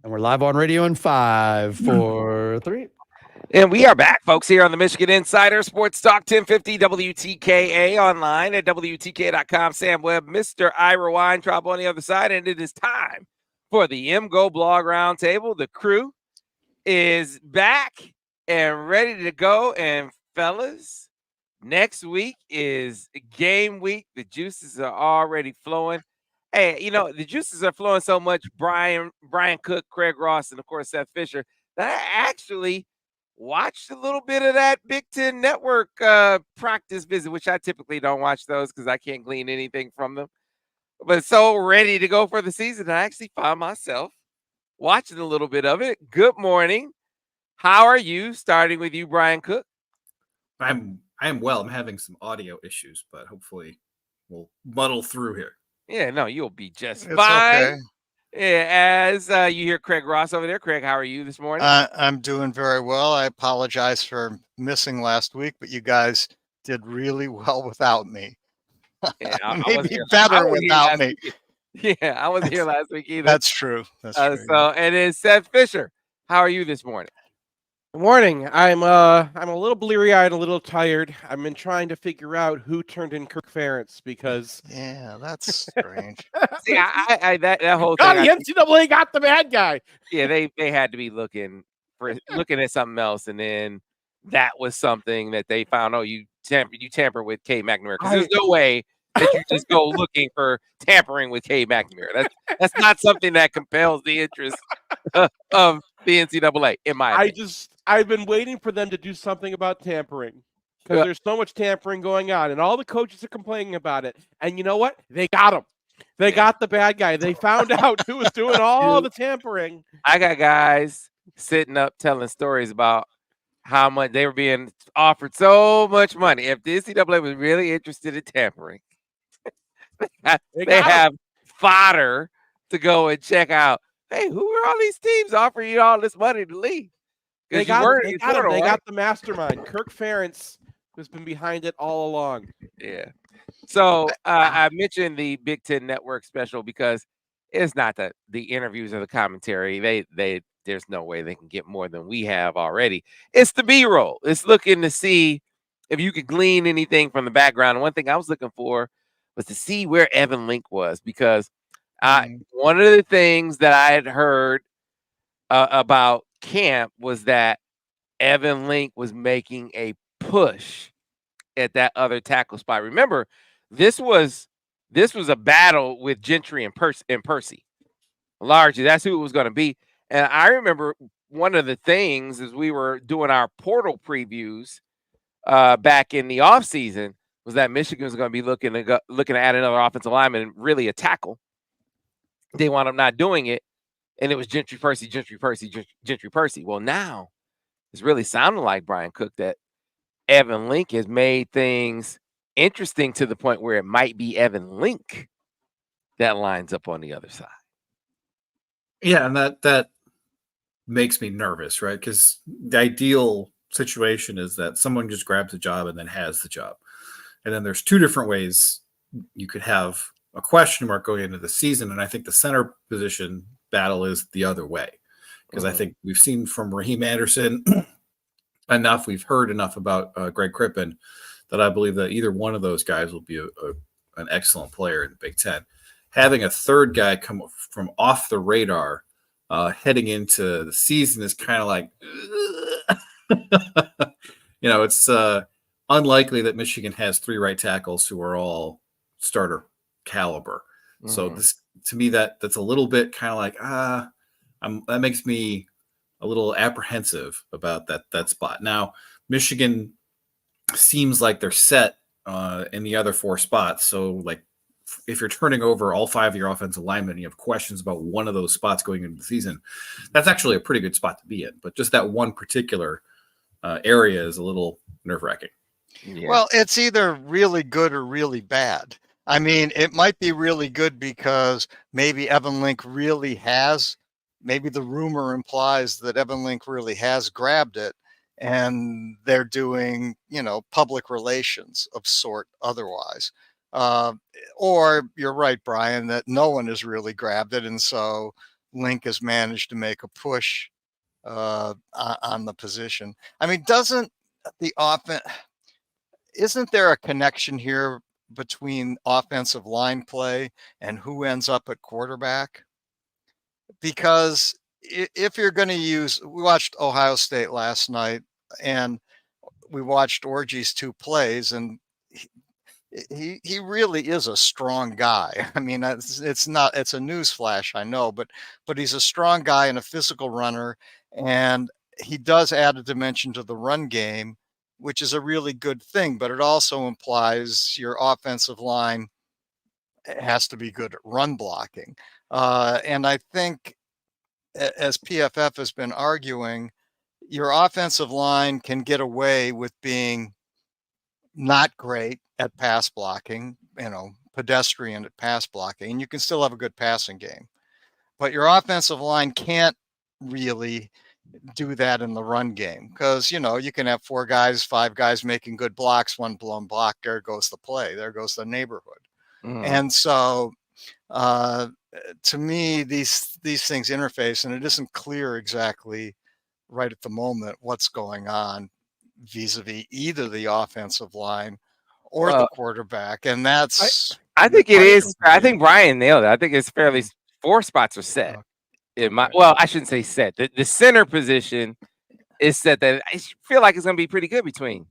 And we're live on radio in 5, 4, 3. And we are back, folks, here on the Michigan Insider Sports Talk 1050 WTKA online at WTK.com. Sam Webb, Mr. Ira Weintraub on the other side. And it is time for the MGoBlog Roundtable. The crew is back and ready to go. And fellas, next week is game week. The juices are already flowing. Hey, you know, the juices are flowing so much, Brian Cook, Craig Ross, and of course Seth Fisher, that I actually watched a little bit of that Big Ten Network practice visit, which I typically don't watch those because I can't glean anything from them. But so ready to go for the season, I actually found myself watching a little bit of it. Good morning. How are you? Starting with you, Brian Cook. I am well. I'm having some audio issues, but hopefully we'll muddle through here. Yeah, no, you'll be just It's fine. okay. Yeah, as you hear Craig Ross over there. Craig, how are you this morning? I'm doing very well. I apologize for missing last week, but you guys did really well without me. Yeah, Maybe better without me. Yeah, I wasn't here last week either. That's true. That's true. So, and then Seth Fisher, how are you this morning? Good morning. I'm a little bleary-eyed, a little tired. I've been trying to figure out who turned in Kirk Ferentz because Yeah, that's strange. See, I that whole God, thing. the NCAA got the bad guy. Yeah, they had to be looking at something else, and then that was something that they found. Oh, you tamper with Kay McNamara, because there's no way that you just go looking for tampering with Kay McNamara. That's not something that compels the interest of the NCAA, in my opinion. I've been waiting for them to do something about tampering because there's so much tampering going on, and all the coaches are complaining about it. And you know what? They got him. They got the bad guy. They found out who was doing all the tampering. I got guys sitting up telling stories about how much they were being offered so much money. If the NCAA was really interested in tampering, they have fodder to go and check out. Hey, who are all these teams offering you all this money to leave? They got the mastermind. Kirk Ferentz has been behind it all along. Yeah. So I mentioned the Big Ten Network special because it's not the interviews or the commentary. There's no way they can get more than we have already. It's the B-roll. It's looking to see if you could glean anything from the background. And one thing I was looking for was to see where Evan Link was, because one of the things that I had heard about camp was that Evan Link was making a push at that other tackle spot. Remember, this was a battle with Gentry and Percy. Largely, that's who it was going to be. And I remember one of the things as we were doing our portal previews back in the offseason was that Michigan was going to be looking to add another offensive lineman and really a tackle. They wound up not doing it, and it was Gentry Percy. Well, now it's really sounding like, Brian Cook, that Evan Link has made things interesting to the point where it might be Evan Link that lines up on the other side. Yeah, and that makes me nervous, right? Because the ideal situation is that someone just grabs a job and then has the job. And then there's two different ways you could have a question mark going into the season. And I think the center position battle is the other way. Because I think we've seen from Raheem Anderson enough, we've heard enough about Greg Crippen that I believe that either one of those guys will be an excellent player in the Big Ten. Having a third guy come from off the radar heading into the season is kind of like, it's unlikely that Michigan has three right tackles who are all starter caliber. So this, to me, that's a little bit kind of like, that makes me a little apprehensive about that spot. Now, Michigan seems like they're set in the other four spots. So, like, if you're turning over all five of your offensive linemen and you have questions about one of those spots going into the season, that's actually a pretty good spot to be in. But just that one particular area is a little nerve-wracking. Yeah. Well, it's either really good or really bad. I mean, it might be really good because maybe Evan Link really has, maybe the rumor implies that Evan Link really has grabbed it, and they're doing, public relations of sort otherwise. Or you're right, Brian, that no one has really grabbed it. And so Link has managed to make a push on the position. I mean, doesn't the offense, isn't there a connection here between offensive line play and who ends up at quarterback? Because if you're going to use, we watched Ohio State last night and we watched Orgy's 2 plays, and he really is a strong guy. I mean, it's a news flash, I know, but he's a strong guy and a physical runner, and he does add a dimension to the run game, which is a really good thing, but it also implies your offensive line has to be good at run blocking. And I think, as PFF has been arguing, your offensive line can get away with being not great at pass blocking, pedestrian at pass blocking, and you can still have a good passing game. But your offensive line can't really do that in the run game because, you can have 4 guys, 5 guys making good blocks, 1 blown block. There goes the play. There goes the neighborhood. And so to me, these things interface, and it isn't clear exactly right at the moment what's going on vis-a-vis either the offensive line or the quarterback. And that's, I think it is. I think Brian nailed it. I think it's fairly 4 spots are set. Well, I shouldn't say set. The center position is set. That I feel like it's going to be pretty good between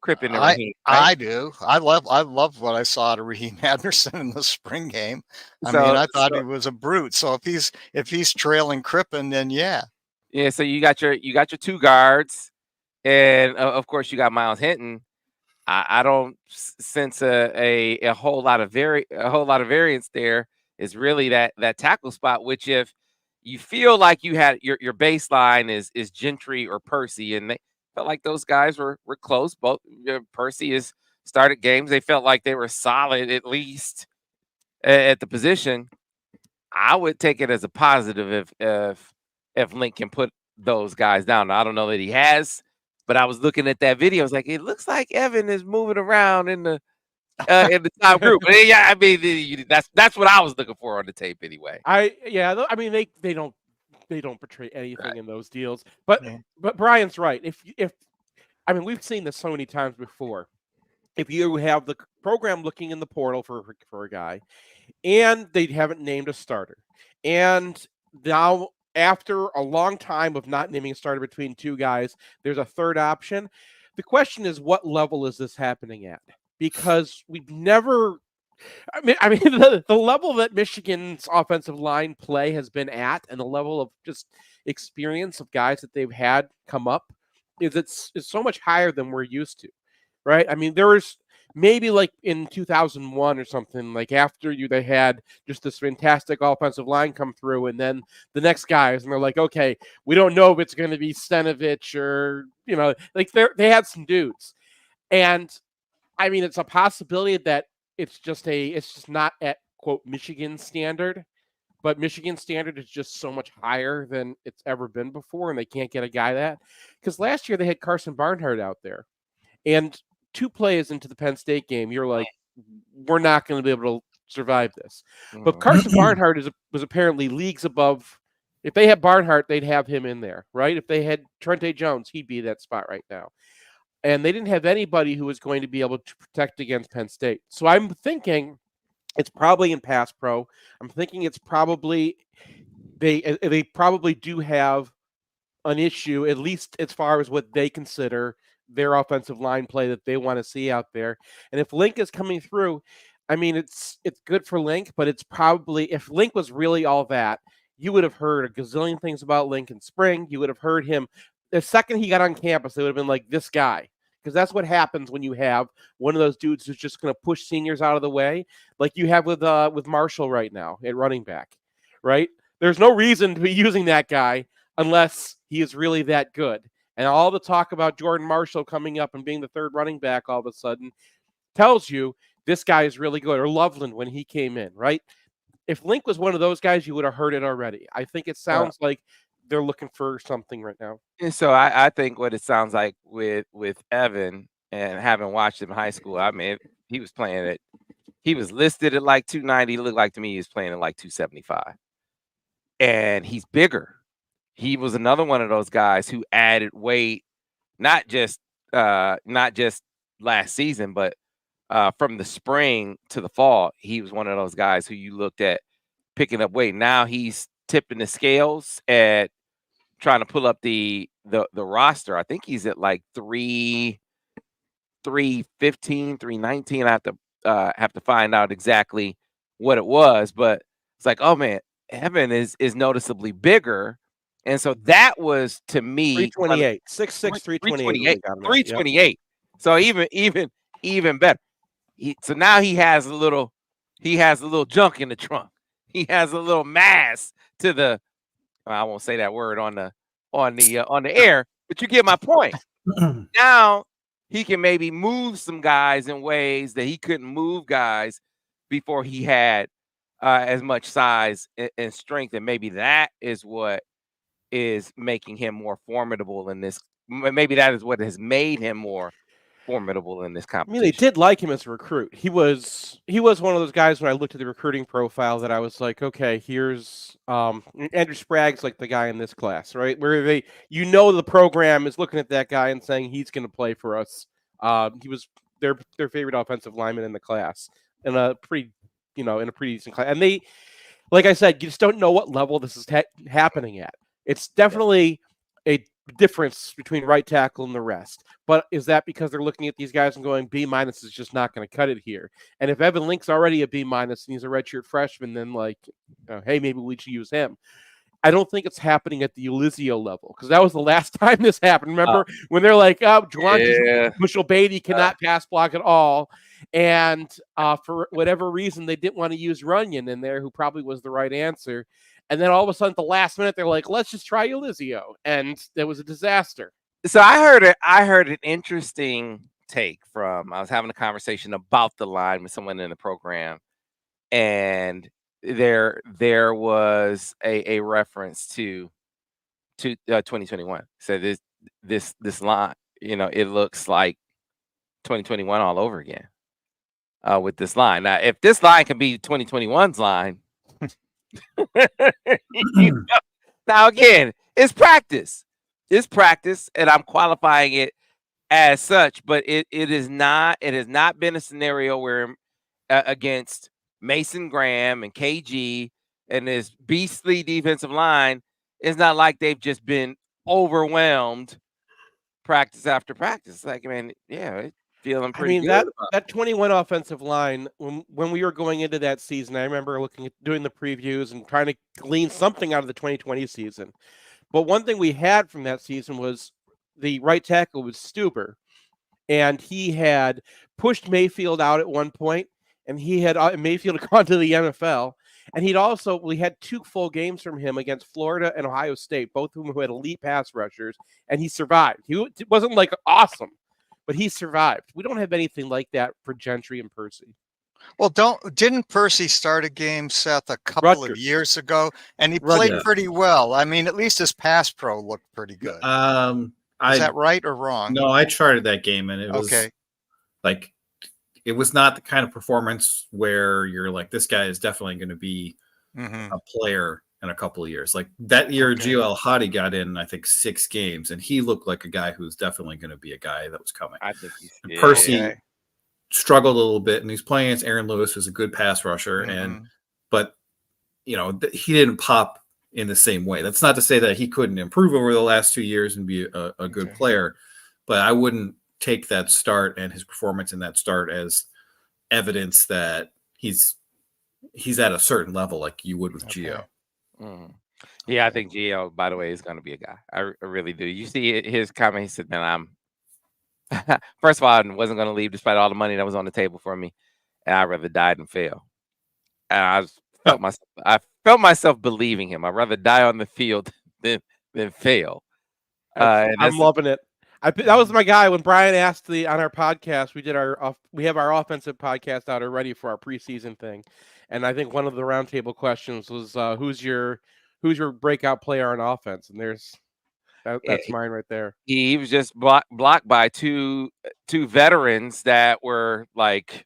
Crippen and Raheem. Right? I do. I love what I saw to Raheem Anderson in the spring game. I mean, I thought he was a brute. So if he's trailing Crippen, then yeah. Yeah. So you got your 2 guards, and of course you got Miles Hinton. I don't sense a whole lot of variance there. Is really that tackle spot, which if you feel like you had your baseline is Gentry or Percy, and they felt like those guys were close. Both Percy has started games. They felt like they were solid, at least at the position. I would take it as a positive if Link can put those guys down. Now, I don't know that he has, but I was looking at that video. I was like, it looks like Evan is moving around in the top group. But yeah, I mean, that's what I was looking for on the tape anyway. I mean, they don't portray anything in those deals. But Brian's right. If I mean, we've seen this so many times before. If you have the program looking in the portal for a guy, and they haven't named a starter, and now after a long time of not naming a starter between 2 guys, there's a third option. The question is, what level is this happening at? Because we've never. I mean, the level that Michigan's offensive line play has been at, and the level of just experience of guys that they've had come up, is so much higher than we're used to, right? I mean, there was maybe like in 2001 or something, like after they had just this fantastic offensive line come through, and then the next guys, and they're like, okay, we don't know if it's going to be Stenovich or like they had some dudes, and I mean, it's a possibility that it's just not at quote Michigan standard, but Michigan standard is just so much higher than it's ever been before, and they can't get a guy that, because last year they had Carson Barnhart out there, and 2 plays into the Penn State game, you're like, we're not going to be able to survive this. But Carson Barnhart was apparently leagues above. If they had Barnhart, they'd have him in there, right? If they had Trente Jones, he'd be that spot right now. And they didn't have anybody who was going to be able to protect against Penn State. So I'm thinking it's probably in pass pro. I'm thinking it's probably they probably do have an issue, at least as far as what they consider their offensive line play that they want to see out there. And if Link is coming through, I mean, it's good for Link, but it's probably, if Link was really all that, you would have heard a gazillion things about Link in spring. You would have heard him the second he got on campus. They would have been like, this guy. Because that's what happens when you have one of those dudes who's just going to push seniors out of the way, like you have with Marshall right now at running back, right? There's no reason to be using that guy unless he is really that good. And all the talk about Jordan Marshall coming up and being the 3rd running back all of a sudden tells you this guy is really good. Or Loveland when he came in, right? If Link was one of those guys, you would have heard it already. I think it sounds like they're looking for something right now. And so I think what it sounds like with Evan, and having watched him in high school, I mean, he was playing it. He was listed at like 290. It looked like to me he was playing at like 275. and he's bigger. He was another one of those guys who added weight, not just last season, but from the spring to the fall. He was one of those guys who you looked at picking up weight. Now he's tipping the scales at trying to pull up the roster. I think he's at like 315, 319. I have to find out exactly what it was, but it's like, oh man, Evan is noticeably bigger. And so that was, to me, 328, 6'6", 328, 328. So even better. So now he has a little junk in the trunk. He has a little mass to the. I won't say that word on the air, but you get my point. Now he can maybe move some guys in ways that he couldn't move guys before he had as much size and strength, and maybe that is what is making him more formidable in this. Maybe that is what has made him more formidable in this I competition. mean, they did like him as a recruit. He was one of those guys when I looked at the recruiting profile that I was like, okay, here's Andrew Sprague's like the guy in this class, right? Where the program is looking at that guy and saying he's going to play for us. He was their favorite offensive lineman in the class, in a pretty decent class. And they, like I said, you just don't know what level this is happening at. It's definitely a difference between right tackle and the rest. But is that because they're looking at these guys and going, B- is just not going to cut it here? And if Evan Link's already a B- and he's a redshirt freshman, then hey, maybe we should use him. I don't think it's happening at the Ulizio level, because that was the last time this happened. Remember when they're like, Bushel Beatty cannot pass block at all. And for whatever reason, they didn't want to use Runyon in there, who probably was the right answer. And then all of a sudden, at the last minute, they're like, let's just try Ulizio. And that was a disaster. So I heard an interesting take from, I was having a conversation about the line with someone in the program, and there was a reference to 2021. So this line, it looks like 2021 all over again with this line. Now, if this line can be 2021's line, now again, it's practice. It's practice, and I'm qualifying it as such, but it has not been a scenario where against Mason Graham and KG and this beastly defensive line, it's not like they've just been overwhelmed practice after practice. Like, man, yeah, feeling pretty good. That 21 offensive line, when we were going into that season, I remember doing the previews and trying to glean something out of the 2020 season. But one thing we had from that season was the right tackle was Stuber, and he had pushed Mayfield out at one point, and he had Mayfield gone to the NFL, and we had 2 full games from him against Florida and Ohio State, both of whom who had elite pass rushers, and he survived. It wasn't like awesome, but he survived. We don't have anything like that for Gentry and Percy. Well, didn't Percy start a game, Seth, a couple of years ago, and he played pretty well? I mean, at least his pass pro looked pretty good. Is that right or wrong? No, I charted that game, and it was like, it was not the kind of performance where you're like, this guy is definitely going to be a player in a couple of years. Like that year, Gio El-Hadi got in, I think, 6 games, and he looked like a guy who's definitely going to be a guy that was coming. I think Percy struggled a little bit, and he's playing against Aaron Lewis, who's a good pass rusher, but he didn't pop in the same way. That's not to say that he couldn't improve over the last 2 years and be a good player, but I wouldn't take that start and his performance in that start as evidence that he's at a certain level like you would with Gio. Yeah, I think Gio, by the way, is going to be a guy. I really do. You see his comment, he said, man, first of all, I wasn't going to leave despite all the money that was on the table for me, and I'd rather die than fail. And I felt myself believing him. I'd rather die on the field than fail. I'm loving it. That was my guy when Brian asked on our podcast. We have our offensive podcast out already for our preseason thing, and I think one of the roundtable questions was who's your breakout player on offense, and that's mine right there. He was just blocked by two veterans that were like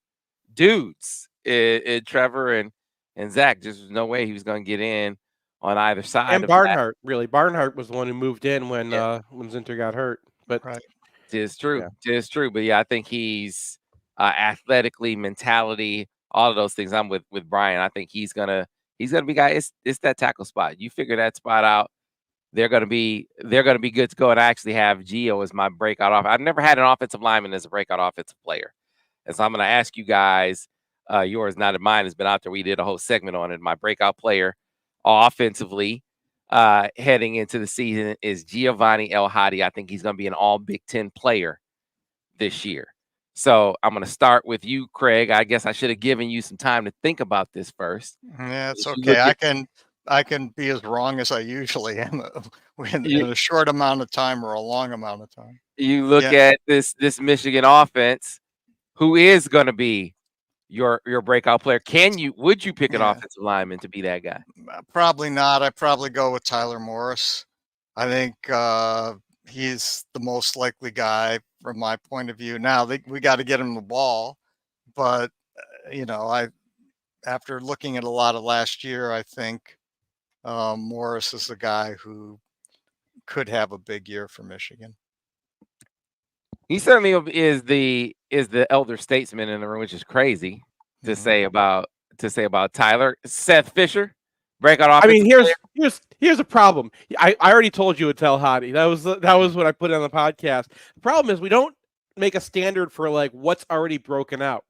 dudes, Trevor and Zach. Just was no way he was going to get in on either side. And of that. Barnhart, really. Barnhart was the one who moved in when Zinter got hurt. But Right. It is true. It is true. But yeah, I think he's athletically, mentality, all of those things. I'm with Brian. I think he's gonna be guy. It's that tackle spot. You figure that spot out. They're gonna be good to go. And I actually have Gio as my breakout off. I've never had an offensive lineman as a breakout offensive player. And so I'm gonna ask you guys, yours, not mine, has been out there. We did a whole segment on it. My breakout player offensively heading into the season is Giovanni El-Hadi. I think he's going to be an all Big Ten player this year. So I'm going to start with you, Craig. I guess I should have given you some time to think about this first. Yeah, it's okay. I can be as wrong as I usually am in a short amount of time or a long amount of time. You look at this Michigan offense, who is going to be your breakout player. Would you pick an offensive lineman to be that guy? Probably not. I'd probably go with Tyler Morris. I think he's the most likely guy from my point of view. Now we got to get him the ball, but after looking at a lot of last year, I think Morris is the guy who could have a big year for Michigan. He certainly is the elder statesman in the room, which is crazy to say about Tyler. Seth Fisher, breakout offensive. I mean, here's a problem. I already told you it's El-Hadi. That was what I put on the podcast. The problem is we don't make a standard for like what's already broken out.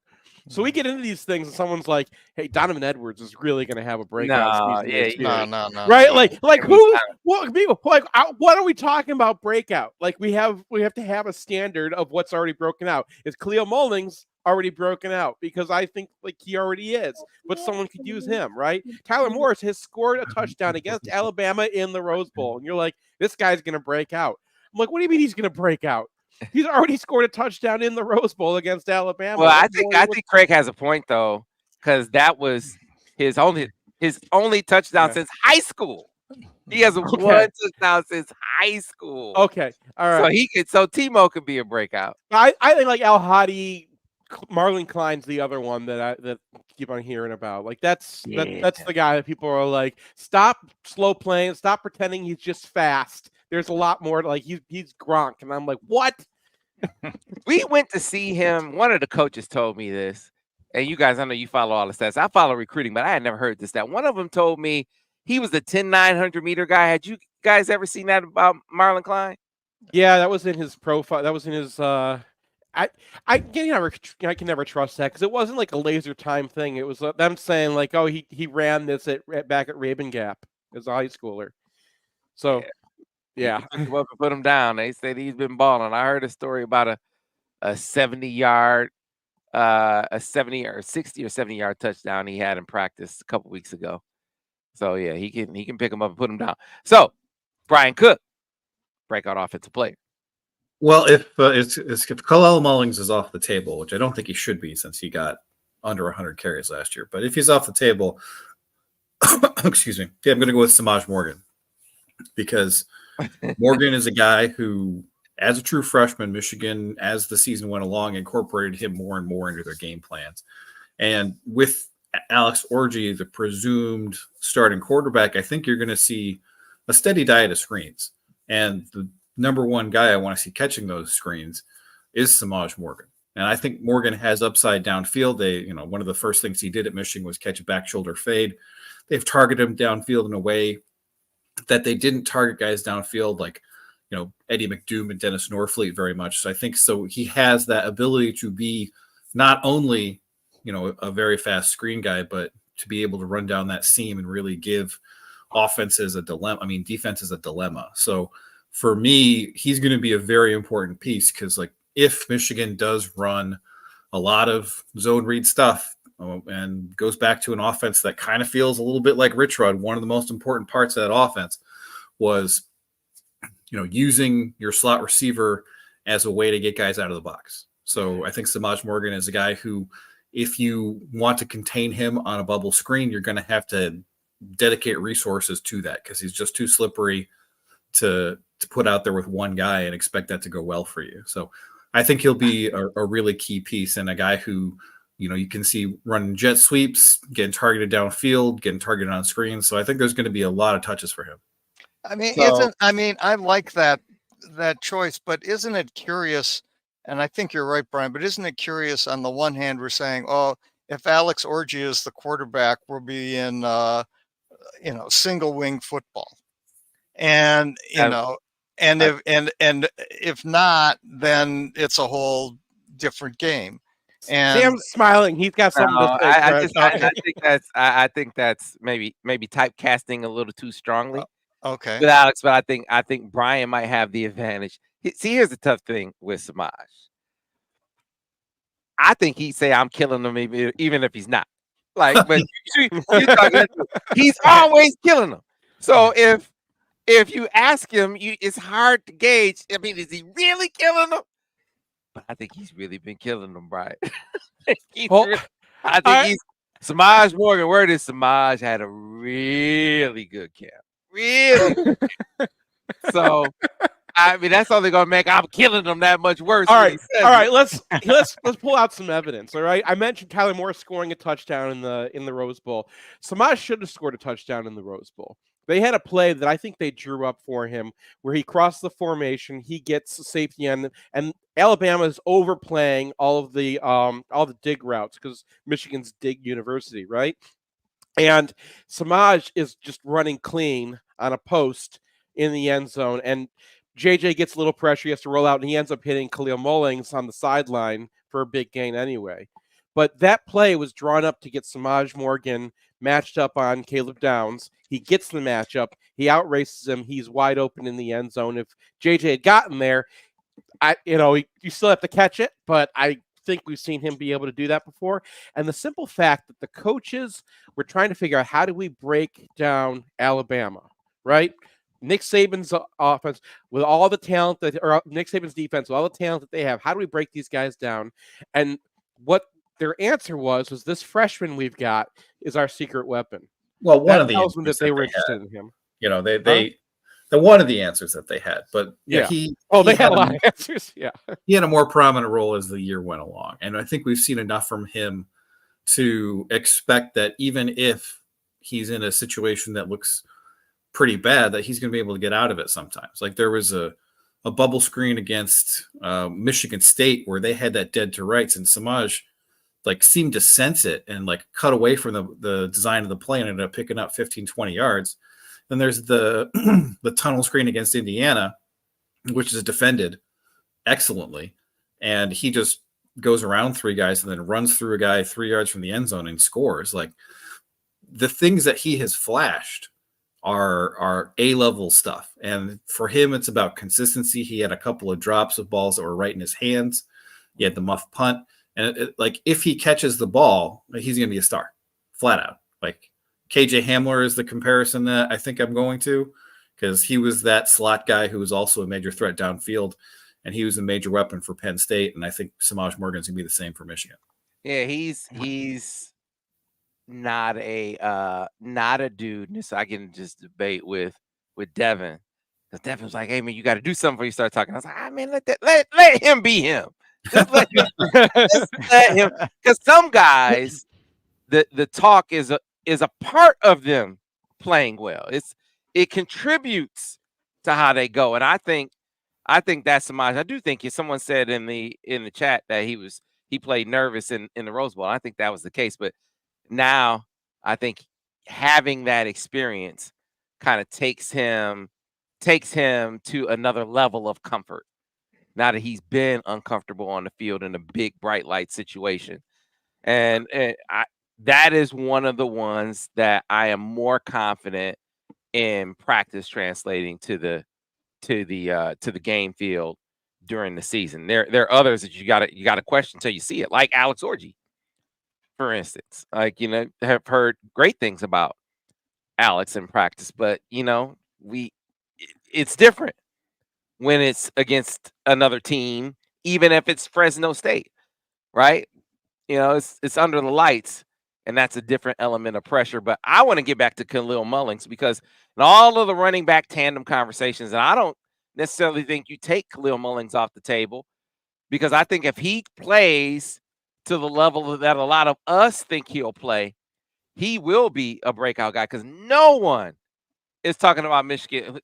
So we get into these things and someone's like, "Hey, Donovan Edwards is really going to have a breakout season." No. Right? Like who? What are we talking about breakout? Like we have to have a standard of what's already broken out. Is Kalel Mullings already broken out? Because I think like he already is, but someone could use him, right? Tyler Morris has scored a touchdown against Alabama in the Rose Bowl, and you're like, this guy's going to break out. I'm like, what do you mean he's going to break out? He's already scored a touchdown in the Rose Bowl against Alabama. Well, I think Craig has a point though, because that was his only touchdown since high school. He has one touchdown since high school. Okay, all right. So Timo could be a breakout. I think like El-Hadi, Marlon Klein's the other one that keep on hearing about. Like that's the guy that people are like, stop slow playing, stop pretending he's just fast. There's a lot more. Like he's Gronk, and I'm like, what? We went to see him. One of the coaches told me this, and you guys, I know you follow all the stats. I follow recruiting, but I had never heard this stat. One of them told me he was the 10-900 meter guy. Had you guys ever seen that about Marlon Klein? Yeah, that was in his profile. That was in his. I can never trust that because it wasn't like a laser time thing. It was them saying like, oh, he ran this back at Raven Gap as a high schooler. So. Yeah. Put him down. They said he's been balling. I heard a story about a 70-yard, a 70 or 60 or 70-yard touchdown he had in practice a couple weeks ago. So yeah, he can pick him up and put him down. So Brian Cook, breakout offensive player. Well, if Kalel Mullings is off the table, which I don't think he should be since he got under 100 carries last year, but if he's off the table, excuse me, I'm going to go with Samaj Morgan because Morgan is a guy who, as a true freshman, Michigan, as the season went along, incorporated him more and more into their game plans. And with Alex Orji, the presumed starting quarterback, I think you're going to see a steady diet of screens. And the number one guy I want to see catching those screens is Samaj Morgan. And I think Morgan has upside downfield. One of the first things he did at Michigan was catch a back shoulder fade. They've targeted him downfield in a way that they didn't target guys downfield like, Eddie McDoom and Dennis Norfleet very much. So I think he has that ability to be not only, a very fast screen guy, but to be able to run down that seam and really give offenses a dilemma. I mean, defense is a dilemma. So for me, he's going to be a very important piece because if Michigan does run a lot of zone read stuff, and goes back to an offense that kind of feels a little bit like Rich Rod. One of the most important parts of that offense was, using your slot receiver as a way to get guys out of the box. So I think Samaj Morgan is a guy who, if you want to contain him on a bubble screen, you're going to have to dedicate resources to that because he's just too slippery to put out there with one guy and expect that to go well for you. So I think he'll be a really key piece and a guy who, You can see running jet sweeps, getting targeted downfield, getting targeted on screen. So I think there's going to be a lot of touches for him. I mean, So- I like that choice, but isn't it curious? And I think you're right, Brian, but isn't it curious on the one hand, we're saying, oh, if Alex Orji is the quarterback, we'll be in, single wing football. And, if not, then it's a whole different game. And Sam's smiling. He's got something to say. I think that's maybe typecasting a little too strongly. Okay. With Alex, but I think Brian might have the advantage. See, here's the tough thing with Samaj. I think he'd say I'm killing him even if he's not. Like, but he's always killing them. So if you ask him, it's hard to gauge. I mean, is he really killing them? But I think he's really been killing them, Brian. Samaj Morgan. Word is Samaj had a really good camp. Really? So, I mean, that's only gonna make I'm killing them that much worse. All right. Let's pull out some evidence. All right. I mentioned Tyler Moore scoring a touchdown in the Rose Bowl. Samaj should have scored a touchdown in the Rose Bowl. They had a play that I think they drew up for him where he crossed the formation, he gets the safety end, and Alabama is overplaying all the dig routes because Michigan's dig university, right? And Samaj is just running clean on a post in the end zone, and JJ gets a little pressure. He has to roll out, and he ends up hitting Kalel Mullings on the sideline for a big gain anyway. But that play was drawn up to get Samaj Morgan matched up on Caleb Downs. He gets the matchup. He outraces him. He's wide open in the end zone. If JJ had gotten there, you still have to catch it, but I think we've seen him be able to do that before. And the simple fact that the coaches were trying to figure out how do we break down Alabama, right? Nick Saban's offense with all the talent or Nick Saban's defense with all the talent that they have. How do we break these guys down? And what their answer was this freshman we've got is our secret weapon. Well, one that of the tells them that they were had, interested in him. The one of the answers that they had, but they had a lot of answers. Yeah, he had a more prominent role as the year went along, and I think we've seen enough from him to expect that even if he's in a situation that looks pretty bad, that he's going to be able to get out of it sometimes. Like there was a bubble screen against Michigan State where they had that dead to rights, and Samaj seemed to sense it and cut away from the design of the play and ended up picking up 15, 20 yards. Then there's the the tunnel screen against Indiana, which is defended excellently. And he just goes around three guys and then runs through a guy 3 yards from the end zone and scores. The things that he has flashed are A-level stuff. And for him, it's about consistency. He had a couple of drops of balls that were right in his hands. He had the muff punt. And if he catches the ball, he's going to be a star, flat out. KJ Hamler is the comparison that I think I'm going to, because he was that slot guy who was also a major threat downfield, and he was a major weapon for Penn State. And I think Samaj Morgan's going to be the same for Michigan. Yeah, he's not a dude. And so I can just debate with Devin, because Devin's like, "Hey man, you got to do something before you start talking." I was like, "Man, let him be him. Just let him." Because some guys, the talk is a part of them playing well. It contributes to how they go, and I think that's Samaj. I do think someone said in the chat that he played nervous in the Rose Bowl. I think that was the case, but now I think having that experience kind of takes him to another level of comfort. Now that he's been uncomfortable on the field in a big bright light situation, and that is one of the ones that I am more confident in practice translating to the game field during the season. There are others that you got to question until you see it, like Alex Orji, for instance. Have heard great things about Alex in practice, but it's different when it's against another team, even if it's Fresno State, right? It's under the lights. And that's a different element of pressure. But I want to get back to Kalel Mullings, because in all of the running back tandem conversations, and I don't necessarily think you take Kalel Mullings off the table, because I think if he plays to the level that a lot of us think he'll play, he will be a breakout guy because no one is talking about Michigan,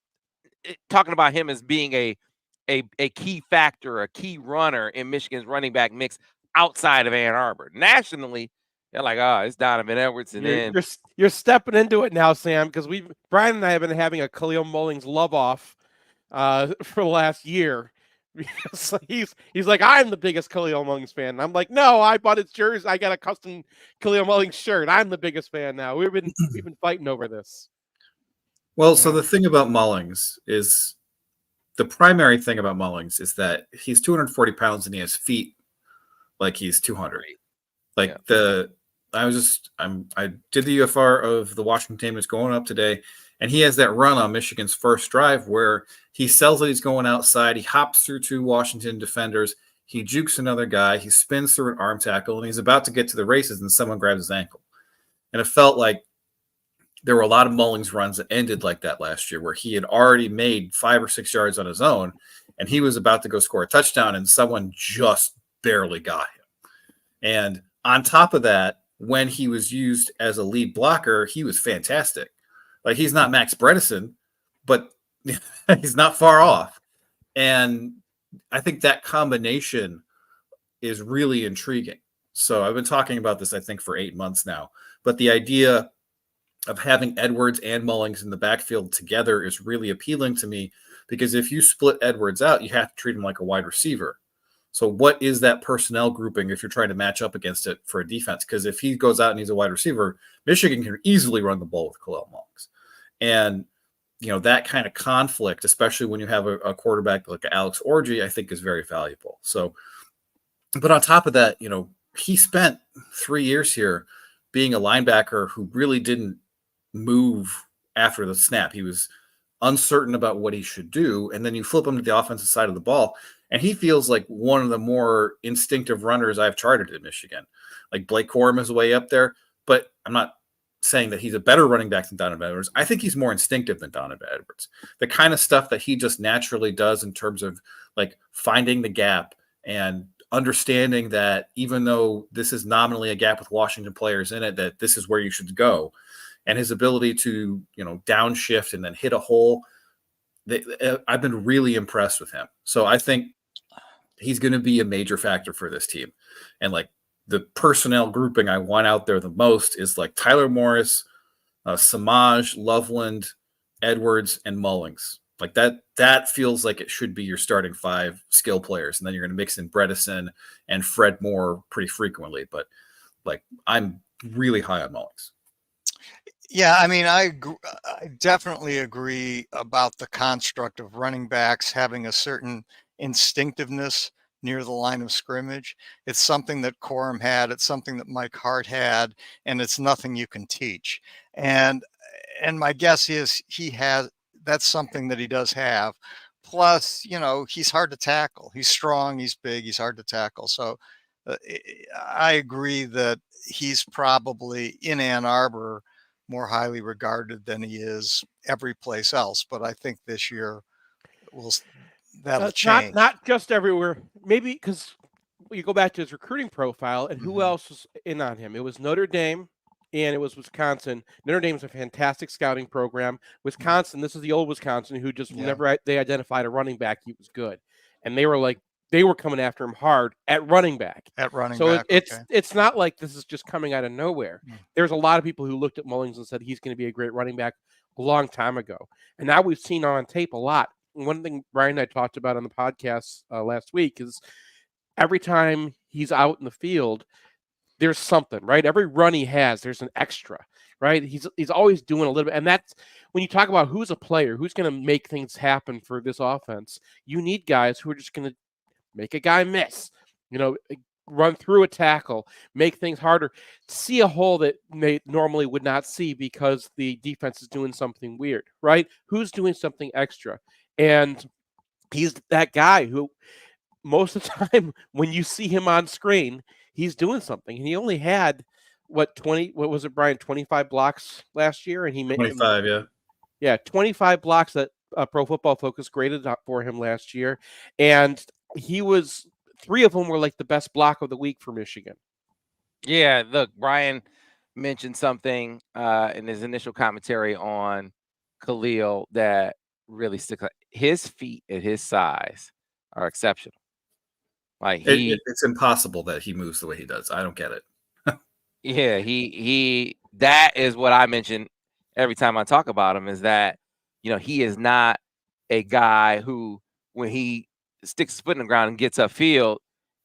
talking about him as being a key factor, a key runner in Michigan's running back mix outside of Ann Arbor. Nationally, they're like, oh, it's Donovan Edwards, and then You're stepping into it now, Sam, because Brian and I have been having a Kalel Mullings love off for the last year. Because he's like, I'm the biggest Kalel Mullings fan. And I'm like, no, I bought his jersey. I got a custom Kalel Mullings shirt. I'm the biggest fan now. We've been fighting over this. Well, so the thing about Mullings is the primary thing about Mullings is that he's 240 pounds and he has feet like he's 200. Like I did the UFR of the Washington team that's going up today, and he has that run on Michigan's first drive where he sells that he's going outside. He hops through 2 Washington defenders. He jukes another guy. He spins through an arm tackle, and he's about to get to the races, and someone grabs his ankle. And it felt like there were a lot of Mullings runs that ended like that last year, where he had already made 5 or 6 yards on his own, and he was about to go score a touchdown, and someone just barely got him. And on top of that, when he was used as a lead blocker, he was fantastic. Like, he's not Max Bredesen, but he's not far off. And I think that combination is really intriguing. So I've been talking about this, I think, for 8 months now. But the idea of having Edwards and Mullings in the backfield together is really appealing to me, because if you split Edwards out, you have to treat him like a wide receiver. So what is that personnel grouping if you're trying to match up against it for a defense? Because if he goes out and he's a wide receiver, Michigan can easily run the ball with Kalel Mullings. And, you know, that kind of conflict, especially when you have a quarterback like Alex Orji, I think is very valuable. So, but on top of that, you know, he spent 3 years here being a linebacker who really didn't move after the snap. He was uncertain about what he should do. And then you flip him to the offensive side of the ball, and he feels like one of the more instinctive runners I've charted at Michigan. Like, Blake Corum is way up there, but I'm not saying that he's a better running back than Donovan Edwards. I think he's more instinctive than Donovan Edwards. The kind of stuff that he just naturally does in terms of like finding the gap and understanding that even though this is nominally a gap with Washington players in it, that this is where you should go. And his ability to, you know, downshift and then hit a hole. I've been really impressed with him. So I think he's going to be a major factor for this team. And like, the personnel grouping I want out there the most is like Tyler Morris, Samaj, Loveland, Edwards, and Mullings. Like that feels like it should be your starting 5 skill players. And then you're going to mix in Bredesen and Fred Moore pretty frequently. But like, I'm really high on Mullings. Yeah, I mean, I definitely agree about the construct of running backs having a certain instinctiveness near the line of scrimmage. It's something that Corum had. It's something that Mike Hart had, and it's nothing you can teach. And my guess is that's something that he does have. Plus, you know, he's hard to tackle. He's strong. He's big. He's hard to tackle. So I agree that he's probably in Ann Arbor more highly regarded than he is every place else. But I think this year that'll change. Not just everywhere. Maybe because you go back to his recruiting profile and who else was in on him. It was Notre Dame and it was Wisconsin. Notre Dame's a fantastic scouting program. Wisconsin, this is the old Wisconsin who just whenever they identified a running back, he was good. And they were coming after him hard at running back. So it's not like this is just coming out of nowhere. There's a lot of people who looked at Mullings and said he's going to be a great running back a long time ago. And now we've seen on tape a lot. And one thing Brian and I talked about on the podcast last week is every time he's out in the field, there's something, right? Every run he has, there's an extra, right? He's always doing a little bit. And that's when you talk about who's a player, who's going to make things happen for this offense, you need guys who are just going to make a guy miss, you know, run through a tackle, make things harder, see a hole that they normally would not see because the defense is doing something weird, right? Who's doing something extra? And he's that guy who most of the time when you see him on screen, he's doing something. And he only had what was it, Brian, 25 blocks last year? And he made 25, yeah, 25 blocks that Pro Football Focus graded up for him last year. And 3 of them were like the best block of the week for Michigan. Yeah, look, Brian mentioned something in his initial commentary on Kalel that really sticks out. His feet at his size are exceptional. Like It's impossible that he moves the way he does. I don't get it. yeah, he that is what I mention every time I talk about him, is that, you know, he is not a guy who, when he sticks his foot in the ground and gets upfield,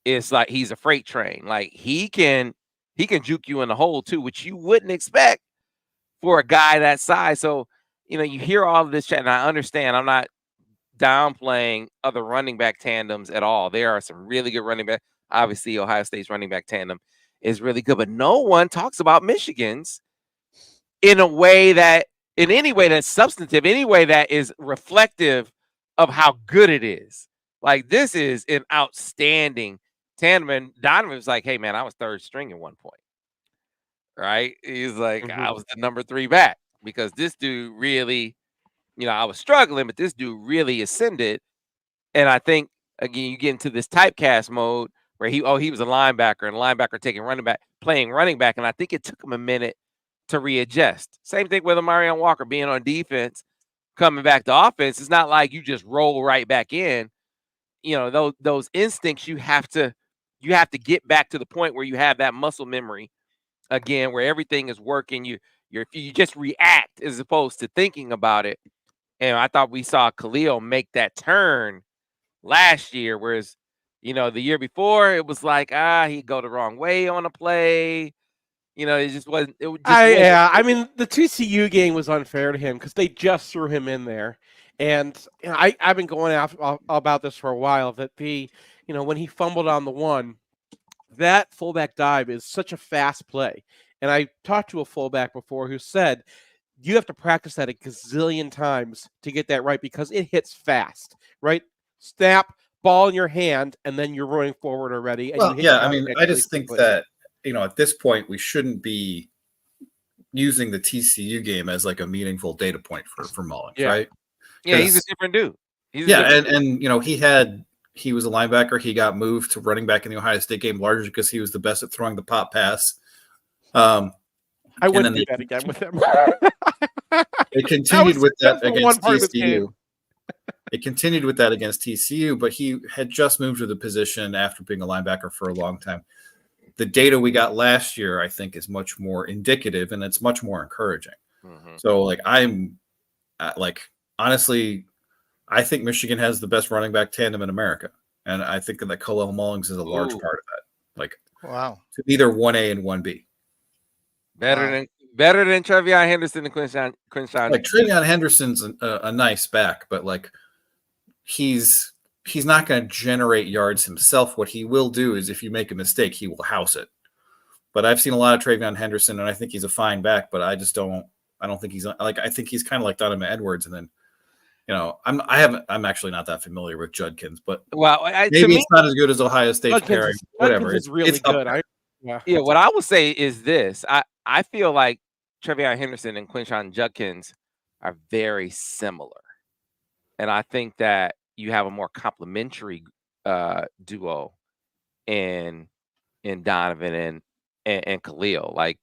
it's like he's a freight train. Like he can juke you in the hole too, which you wouldn't expect for a guy that size. So, you know, you hear all of this chat, and I understand. I'm not downplaying other running back tandems at all. There are some really good running back. Obviously, Ohio State's running back tandem is really good, but no one talks about Michigan's in a way that, in any way that's substantive, any way that is reflective of how good it is. Like, this is an outstanding tandem. And Donovan was like, hey, man, I was third string at one point. Right? He's like, I was the number 3 back, because this dude really, you know, I was struggling, but this dude really ascended. And I think, again, you get into this typecast mode where he was a linebacker, and linebacker taking playing running back. And I think it took him a minute to readjust. Same thing with Amarion Walker being on defense, coming back to offense. It's not like you just roll right back in. You know, those instincts, you have to get back to the point where you have that muscle memory again, where everything is working. You just react as opposed to thinking about it. And I thought we saw Kalel make that turn last year, whereas, you know, the year before it was like, he'd go the wrong way on a play. You know, it just wasn't. Yeah, I mean, the TCU game was unfair to him because they just threw him in there, and you know, I've been going about this for a while, that when he fumbled on the one, that fullback dive is such a fast play, and I talked to a fullback before who said you have to practice that a gazillion times to get that right, because it hits fast, right? Snap, ball in your hand, and then you're running forward already. And well, yeah, I mean, I just think that, you know, at this point, we shouldn't be using the TCU game as like a meaningful data point for Mullings, right? Yeah, he's a different dude. And you know, he was a linebacker. He got moved to running back in the Ohio State game largely because he was the best at throwing the pop pass. I wouldn't do that again with him. They continued with that against TCU. It continued with that against TCU, but he had just moved to the position after being a linebacker for a long time. The data we got last year, I think, is much more indicative, and it's much more encouraging. So, like, honestly, I think Michigan has the best running back tandem in America, and I think that Kalel Mullings is a large part of that. Like, wow, to either 1A and 1B. Better than Trevion Henderson and Quinshawn. Like, Trevion Henderson's a nice back, but like, he's not going to generate yards himself. What he will do is, if you make a mistake, he will house it. But I've seen a lot of Trevion Henderson, and I think he's a fine back. But I don't think he's like. I think he's kind of like Donovan Edwards, and then, you know, I'm actually not that familiar with Judkins, but maybe it's not as good as Ohio State's pairing. Whatever, it's really good. Yeah, what I will say is this: I feel like Trevion Henderson and Quinshawn Judkins are very similar, and I think that you have a more complementary duo in Donovan and Kalel. Like,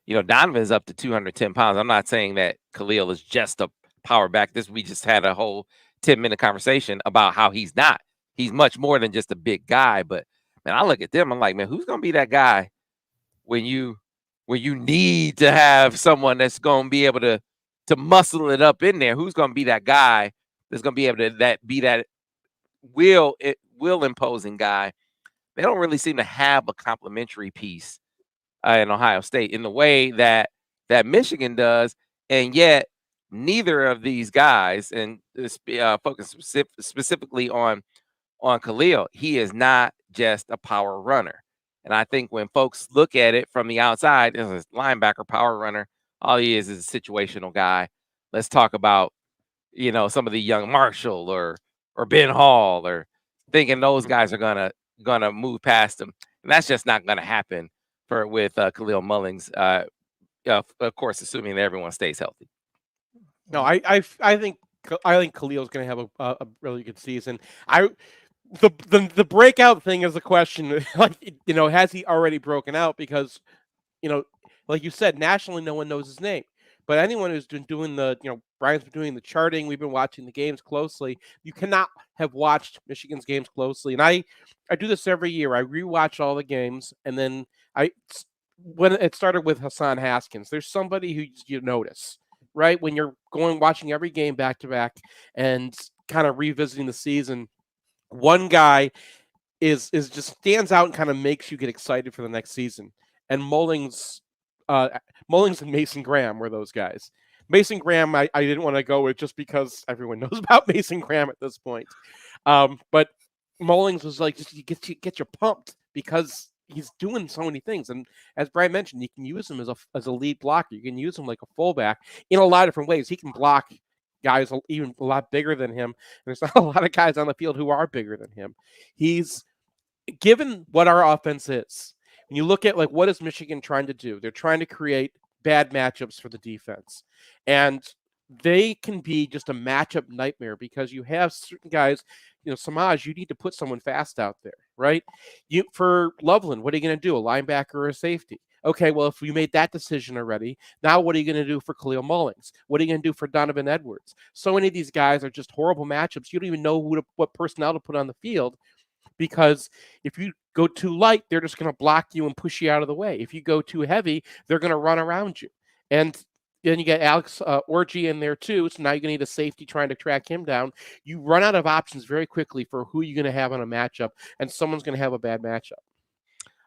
you know, Donovan is up to 210 pounds. I'm not saying that Kalel is just a power back. We just had a whole 10-minute conversation about how he's not. He's much more than just a big guy. But man, I look at them, I'm like, man, who's gonna be that guy when you need to have someone that's gonna be able to muscle it up in there? Who's gonna be that guy that's gonna be able to be that will imposing guy? They don't really seem to have a complementary piece in Ohio State in the way that Michigan does, and yet neither of these guys, and focus specifically on Kalel, he is not just a power runner. And I think when folks look at it from the outside as a linebacker power runner, all he is a situational guy. Let's talk about, you know, some of the young Marshall or Ben Hall, or thinking those guys are gonna move past him, and that's just not gonna happen with Kalel Mullings. Of course, assuming that everyone stays healthy. No, I think Kalel's going to have a really good season. the breakout thing is a question. Like, you know, has he already broken out? Because, you know, like you said, nationally, no one knows his name. But anyone who's been doing the, you know, Brian's been doing the charting. We've been watching the games closely. You cannot have watched Michigan's games closely. And I do this every year. I rewatch all the games, and then when it started with Hassan Haskins, there's somebody who you notice, right? When you're watching every game back to back and kind of revisiting the season, one guy is just stands out and kind of makes you get excited for the next season. And Mullings and Mason Graham were those guys. Mason Graham, I didn't want to go with just because everyone knows about Mason Graham at this point. But Mullings was like, just get you pumped because he's doing so many things. And as Brian mentioned, you can use him as a lead blocker. You can use him like a fullback in a lot of different ways. He can block guys even a lot bigger than him. And there's not a lot of guys on the field who are bigger than him. He's given what our offense is. When you look at like what is Michigan trying to do, they're trying to create bad matchups for the defense. And they can be just a matchup nightmare because you have certain guys, you know, Samaj, you need to put someone fast out there, right? For Loveland, what are you going to do? A linebacker or a safety? Okay, well, if we made that decision already, now what are you going to do for Kalel Mullings? What are you going to do for Donovan Edwards? So many of these guys are just horrible matchups. You don't even know what personnel to put on the field because if you go too light, they're just going to block you and push you out of the way. If you go too heavy, they're going to run around you. And then you get Alex Orji in there too. So now you're going to need a safety trying to track him down. You run out of options very quickly for who you're going to have on a matchup, and someone's going to have a bad matchup.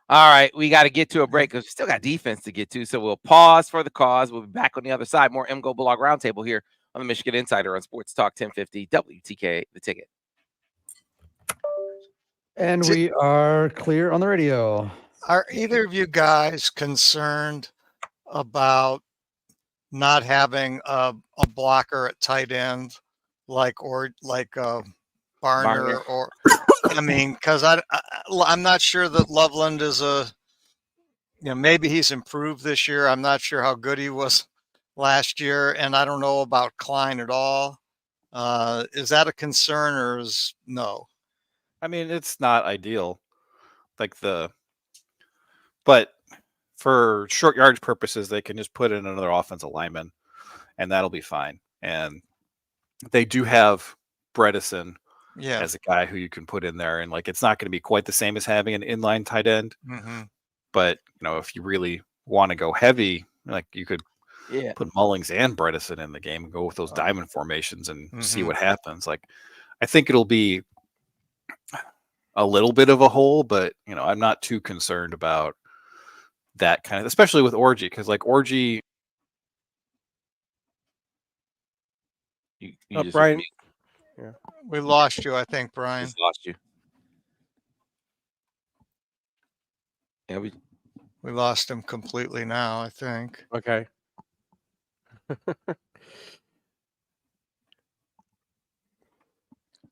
All right, we got to get to a break because we still got defense to get to. So we'll pause for the cause. We'll be back on the other side. More MGoBlog Roundtable here on the Michigan Insider on Sports Talk 1050 WTK, The Ticket. And we are clear on the radio. Are either of you guys concerned about not having a blocker at tight end like Barner or I mean, because I'm not sure that Loveland is maybe he's improved this year. I'm not sure how good he was last year, and I don't know about Klein at all. Is that a concern or is no? I mean, it's not ideal, but for short yardage purposes, they can just put in another offensive lineman, and that'll be fine. And they do have Bredesen as a guy who you can put in there, and like it's not going to be quite the same as having an inline tight end. Mm-hmm. But if you really want to go heavy, like you could put Mullings and Bredesen in the game and go with those diamond formations and see what happens. Like I think it'll be a little bit of a hole, but I'm not too concerned about that kind of, especially with Orji, because like Orji, Brian, we lost you, I think, Brian. Just lost you. Yeah, we lost him completely now, I think. Okay.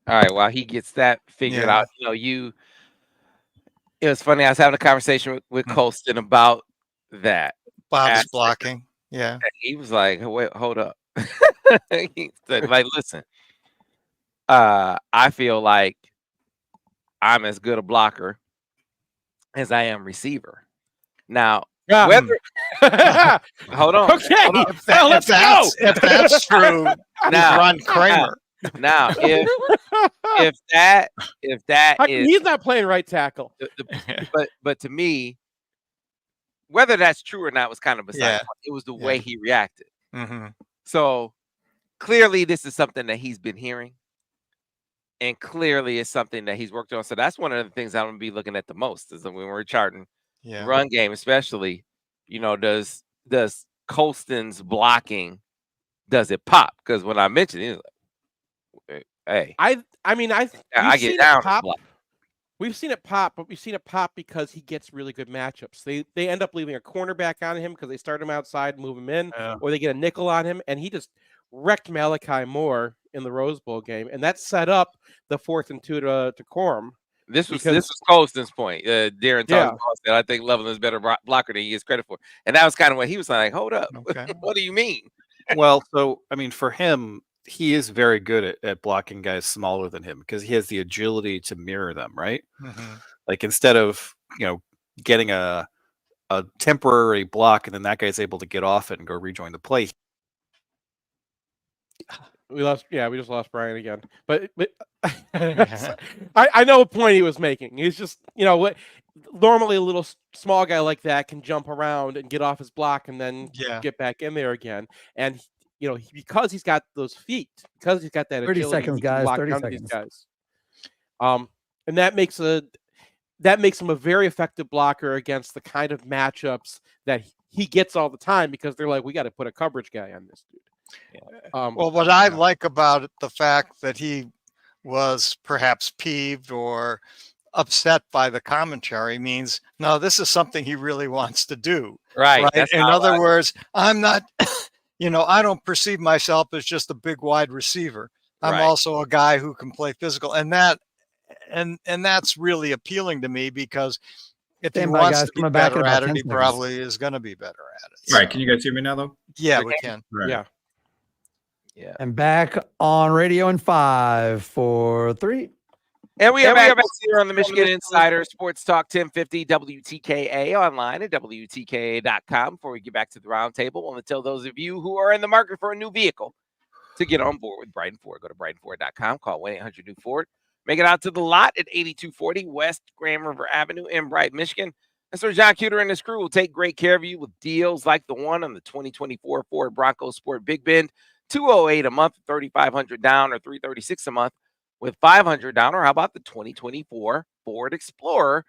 All right, while he gets that figured out, it was funny. I was having a conversation with Colston about that. Bob's blocking. Yeah. He was like, wait, hold up. He said, like, listen, I feel like I'm as good a blocker as I am receiver. Now, whether hold on. Okay. Hold on. If that's true, now Ron Kramer. Now, if that is, he's not playing right tackle. But to me, whether that's true or not was kind of beside the point. It was the way he reacted. Mm-hmm. So clearly, this is something that he's been hearing, and clearly, it's something that he's worked on. So that's one of the things I'm gonna be looking at the most is when we're charting run game, especially. Does Colston's blocking does it pop? Because when I mentioned it, hey, I get down. We've seen it pop, but we've seen it pop because he gets really good matchups. They end up leaving a cornerback on him because they start him outside, move him in, or they get a nickel on him, and he just wrecked Malachi Moore in the Rose Bowl game, and that set up the 4th and 2 to Corum. This was Colston's point. Darren said, I think Loveland is a better blocker than he gets credit for, and that was kind of what he was like. Hold up, what do you mean? Well, so I mean, for him, he is very good at blocking guys smaller than him because he has the agility to mirror them, right? Mhm. Like instead of getting a temporary block and then that guy's able to get off it and go rejoin the play. We just lost Brian again. But I know what point he was making. He's just, what normally a little small guy like that can jump around and get off his block and then get back in there again. And because he's got those feet, because he's got that 30 agility, seconds, he can guys. lock 30 down to seconds. these guys. And that makes him a very effective blocker against the kind of matchups that he gets all the time because they're like, we got to put a coverage guy on this dude. Well, what I like about it, the fact that he was perhaps peeved or upset by the commentary means, no, this is something he really wants to do. Right. In other words, I'm not, I don't perceive myself as just a big wide receiver. I'm also a guy who can play physical, and that's really appealing to me because if he wants to be better at it, he probably is going to be better at it. Right. Can you guys hear me now, though? Yeah, we can. Right. Yeah. And back on radio in 5, 4, 3. And we are back here on the Michigan Insider Sports Talk 1050 WTKA online at WTKA.com. Before we get back to the roundtable, I want to tell those of you who are in the market for a new vehicle to get on board with Brighton Ford. Go to BrightonFord.com, call 1-800-NEW-FORD. Make it out to the lot at 8240 West Grand River Avenue in Brighton, Michigan. That's where John Cuter and his crew will take great care of you with deals like the one on the 2024 Ford Bronco Sport Big Bend, $208 a month, $3,500 down, or $336 a month with $500 down. Or how about the 2024 Ford Explorer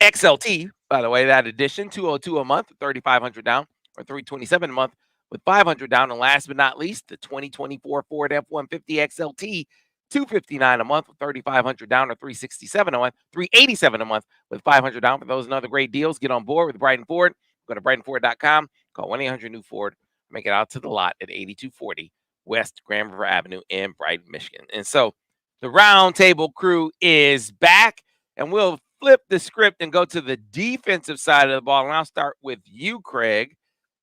XLT? By the way, that edition, $202 a month, $3,500 down, or $327 a month with $500 down. And last but not least, the 2024 Ford F-150 XLT, $259 a month with $3,500 down, or $367 a month, $387 a month with $500 down. For those and other great deals, get on board with Brighton Ford. Go to BrightonFord.com, call 1-800-NEW-FORD. Make it out to the lot at 8240 West Grand River Avenue in Brighton, Michigan. And so the roundtable crew is back, and we'll flip the script and go to the defensive side of the ball. And I'll start with you, Craig.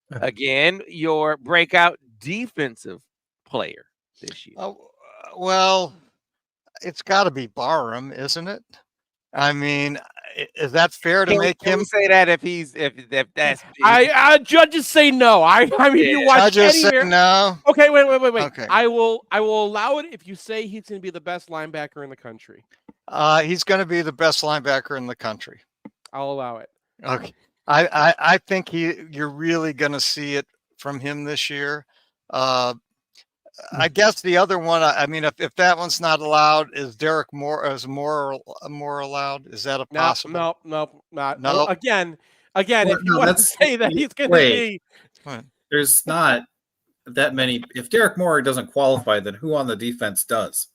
Again, your breakout defensive player this year. Well, it's got to be Barham, isn't it? I mean, is that fair to make him say that if that's judges say no. I mean, you watch judges say no. Okay, wait. Okay. I will allow it if you say he's going to be the best linebacker in the country. He's going to be the best linebacker in the country. I'll allow it. Okay. I think you're really going to see it from him this year. I guess the other one, I mean, if that one's not allowed, is Derek Moore more allowed? Is that a possible? No, not. No. Well, again, if you want to say that he's going to be, there's not that many. If Derek Moore doesn't qualify, then who on the defense does?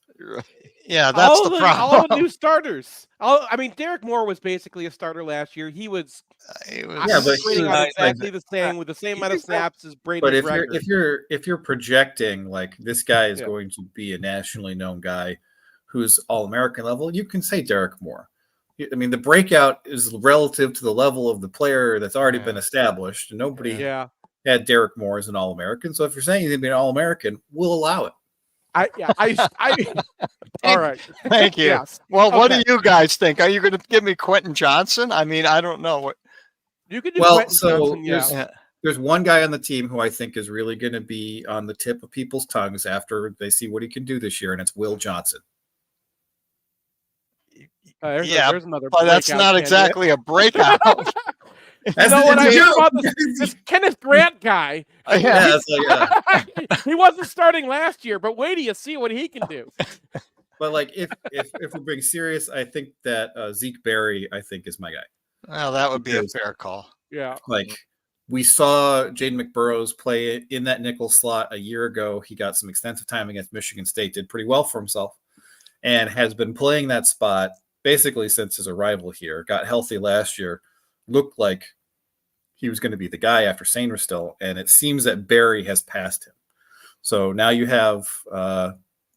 Yeah, that's the problem. All the new starters. I mean, Derek Moore was basically a starter last year. He was. But exactly the same with the same amount of snaps as Brady. But if you're projecting like this guy is going to be a nationally known guy who's All-American level, you can say Derek Moore. I mean, the breakout is relative to the level of the player that's already been established. And nobody had Derek Moore as an All-American. So if you're saying he's going to be an All-American, we'll allow it. All right. Thank you. Yes. Well, what do you guys think? Are you going to give me Quentin Johnson? I mean, I don't know what you could do. Quentin Johnson, there's one guy on the team who I think is really going to be on the tip of people's tongues after they see what he can do this year, and it's Will Johnson. There's another. But that's not exactly a breakout. You know what I heard about this Kenneth Grant guy? He wasn't starting last year, but wait till you see what he can do. But like, if we're being serious, I think that Zeke Berry, I think, is my guy. Well, that would be a fair call. Yeah. Like we saw Jaden McBurrows play in that nickel slot a year ago. He got some extensive time against Michigan State, did pretty well for himself, and has been playing that spot basically since his arrival here. Got healthy last year, looked like he was going to be the guy after Sainristil, and it seems that Berry has passed him. So now you have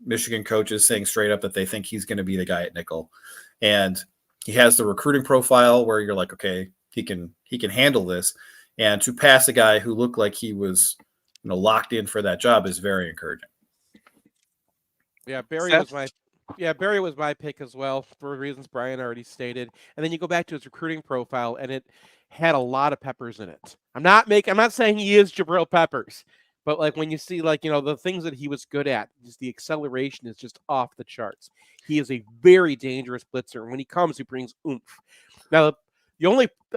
Michigan coaches saying straight up that they think he's going to be the guy at nickel, and he has the recruiting profile where you're like, okay, he can handle this, and to pass a guy who looked like he was locked in for that job is very encouraging. Yeah, Barry Seth? was my pick as well for reasons Brian already stated. And then you go back to his recruiting profile, and it had a lot of Peppers in it. I'm not saying he is Jabril Peppers, but like when you see the things that he was good at, just the acceleration is just off the charts. He is a very dangerous blitzer. When he comes, he brings oomph. Now,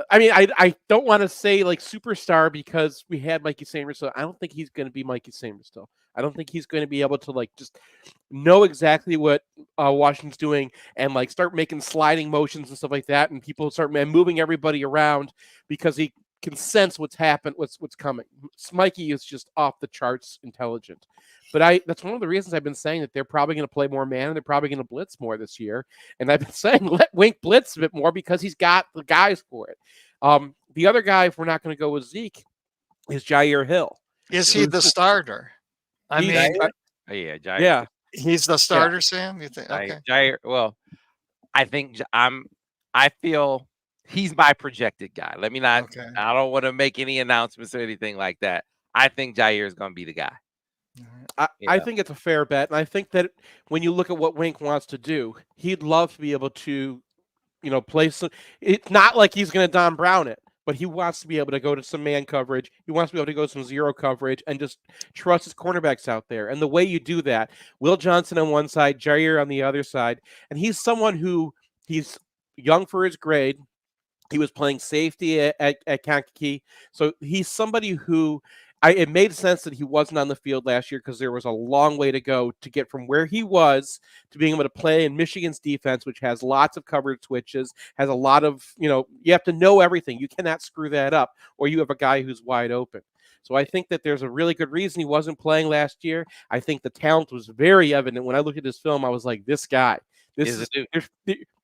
I don't want to say like superstar because we had Mikey Samerstill. I don't think he's going to be Mikey Samerstill. I don't think he's going to be able to like just know exactly what Washington's doing and like start making sliding motions and stuff like that, and people start moving everybody around because he can sense what's coming. Mikey is just off the charts intelligent. But that's one of the reasons I've been saying that they're probably going to play more man and they're probably going to blitz more this year. And I've been saying let Wink blitz a bit more because he's got the guys for it. The other guy, if we're not going to go with Zeke, is Jair Hill. Is he the starter? I mean, yeah, Jair. Yeah, he's the starter, Sam. You think? Okay. Jair. Well, I think I feel he's my projected guy. Let me not. Okay. I don't want to make any announcements or anything like that. I think Jair is going to be the guy. I think it's a fair bet, and I think that when you look at what Wink wants to do, he'd love to be able to, play some. It's not like he's going to Don Brown it, but he wants to be able to go to some man coverage. He wants to be able to go to some zero coverage and just trust his cornerbacks out there. And the way you do that, Will Johnson on one side, Jair on the other side, and he's someone who he's young for his grade. He was playing safety at Kankakee, so he's somebody who. It made sense that he wasn't on the field last year because there was a long way to go to get from where he was to being able to play in Michigan's defense, which has lots of coverage switches, has a lot of, you have to know everything. You cannot screw that up, or you have a guy who's wide open. So I think that there's a really good reason he wasn't playing last year. I think the talent was very evident. When I looked at his film, I was like, this guy.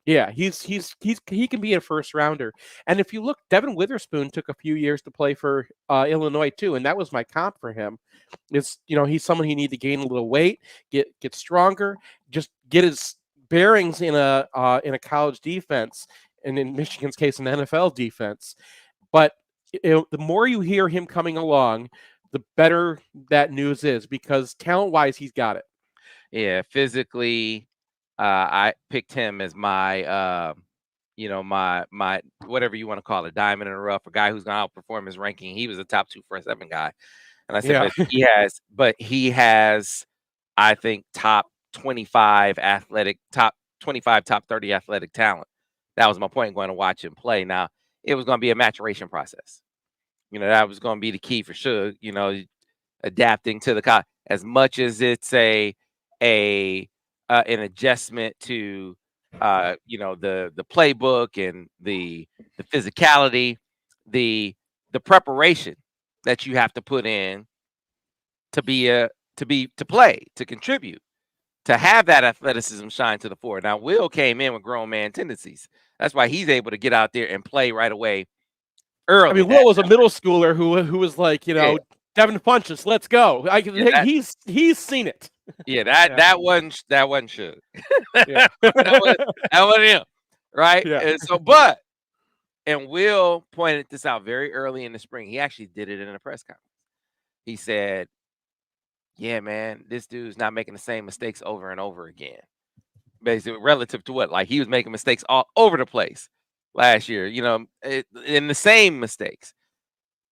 Yeah, he can be a first rounder. And if you look, Devin Witherspoon took a few years to play for Illinois too, and that was my comp for him. He's someone he need to gain a little weight, get stronger, just get his bearings in a college defense, and in Michigan's case, an NFL defense. But the more you hear him coming along, the better that news is because talent-wise, he's got it. Yeah, physically. I picked him as my, my whatever you want to call it, diamond in the rough, a guy who's going to outperform his ranking. He was a top 247 guy, and I said, he has, I think, top 25 athletic, top 25, top 30 athletic talent. That was my point going to watch him play. Now it was going to be a maturation process. That was going to be the key for sure. Adapting to the as much as it's an adjustment to the playbook and the physicality, the preparation that you have to put in to play, to contribute, to have that athleticism shine to the fore. Now Will came in with grown man tendencies. That's why he's able to get out there and play right away early. I mean, Will was a middle schooler who was like, Devin Funches, let's go. He's seen it. Yeah, that wasn't should. that wasn't him, right? Yeah. And Will pointed this out very early in the spring. He actually did it in a press conference. He said, "Yeah, man, this dude's not making the same mistakes over and over again." Basically, relative to what, like he was making mistakes all over the place last year. In the same mistakes.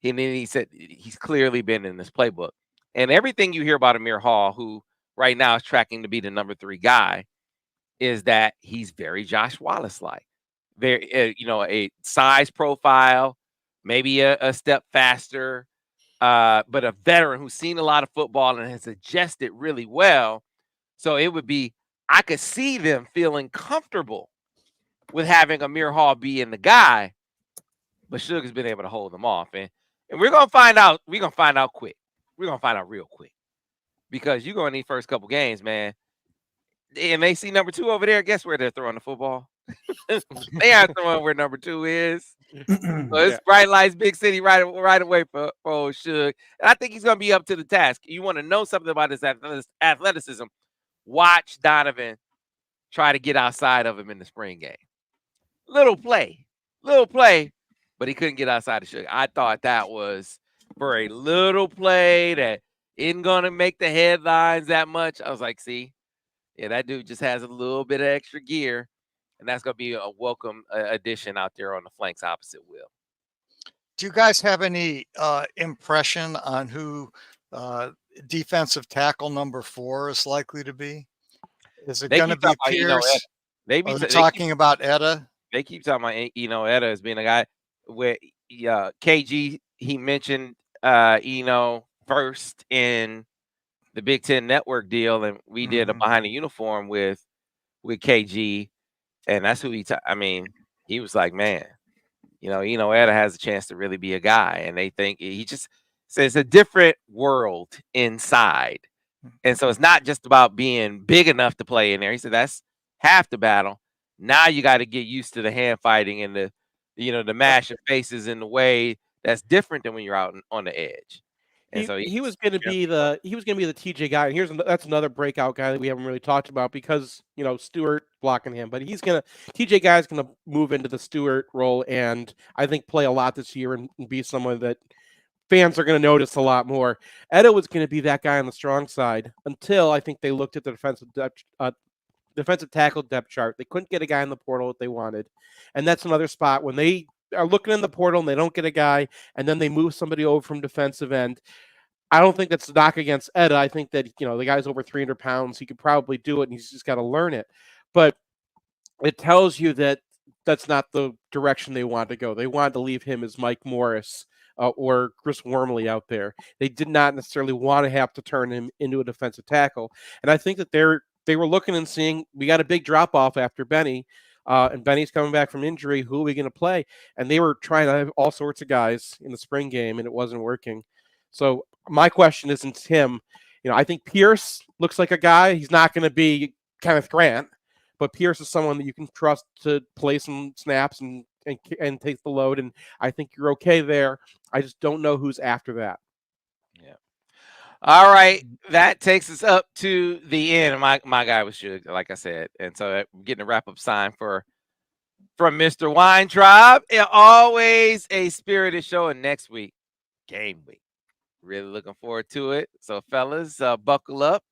And then he said he's clearly been in this playbook, and everything you hear about Amir Hall, who right now is tracking to be the number 3 guy, is that he's very Josh Wallace-like. Very, a size profile, maybe a step faster, but a veteran who's seen a lot of football and has adjusted really well. So it would be, I could see them feeling comfortable with having Amir Hall be in the guy, but Sugar's been able to hold them off. And we're going to find out. We're going to find out quick. We're going to find out real quick. Because you're going to need first couple games, man. And they see number 2 over there. Guess where they're throwing the football? They aren't throwing where number 2 is. So it's bright lights, big city right away for old Suge. And I think he's going to be up to the task. You want to know something about his athleticism, watch Donovan try to get outside of him in the spring game. Little play, but he couldn't get outside of Suge. I thought that was for a little play that isn't going to make the headlines that much. I was like, see, Yeah, that dude just has a little bit of extra gear, and that's gonna be a welcome addition out there on the flanks opposite Will. Do you guys have any impression on who defensive tackle number 4 is likely to be? Is it They going to keep talking be about Etta. Pierce? They Are they keep talking about Etta? they keep talking about Etta as being a guy where KG he mentioned first in the Big Ten Network deal, and we did a behind the uniform with KG, and that's who I mean, he was like, man, Etta has a chance to really be a guy, and they think he just says a different world inside. And so it's not just about being big enough to play in there. He said that's half the battle. Now you got to get used to the hand fighting and the mash of faces in the way that's different than when you're out on the edge. And so He was going to be the TJ guy. And that's another breakout guy that we haven't really talked about because Stewart blocking him, but TJ guy is gonna move into the Stewart role and I think play a lot this year and be someone that fans are going to notice a lot more. Etta was going to be that guy on the strong side until I think they looked at the defensive tackle depth chart. They couldn't get a guy in the portal that they wanted, and that's another spot when they are looking in the portal and they don't get a guy, and then they move somebody over from defensive end. I don't think that's a knock against Etta. I think that the guy's over 300 pounds. He could probably do it, and he's just got to learn it. But it tells you that that's not the direction they want to go. They wanted to leave him as Mike Morris or Chris Wormley out there. They did not necessarily want to have to turn him into a defensive tackle. And I think that they were looking and seeing, we got a big drop off after Benny, and Benny's coming back from injury. Who are we going to play? And they were trying to have all sorts of guys in the spring game, and it wasn't working. So my question isn't him. I think Pierce looks like a guy. He's not going to be Kenneth Grant, but Pierce is someone that you can trust to play some snaps and take the load. And I think you're okay there. I just don't know who's after that. Yeah. All right. That takes us up to the end. My guy was Suge, like I said. And so we're getting a wrap-up sign from Mr. Weintraub. Always a spirited show. And next week, game week. Really looking forward to it. So, fellas, buckle up.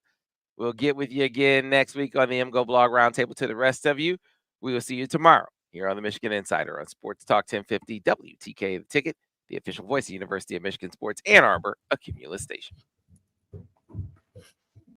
We'll get with you again next week on the MGoBlog Roundtable. To the rest of you, we will see you tomorrow here on the Michigan Insider on Sports Talk 1050 WTK The Ticket, the official voice of the University of Michigan Sports Ann Arbor, a Cumulus station.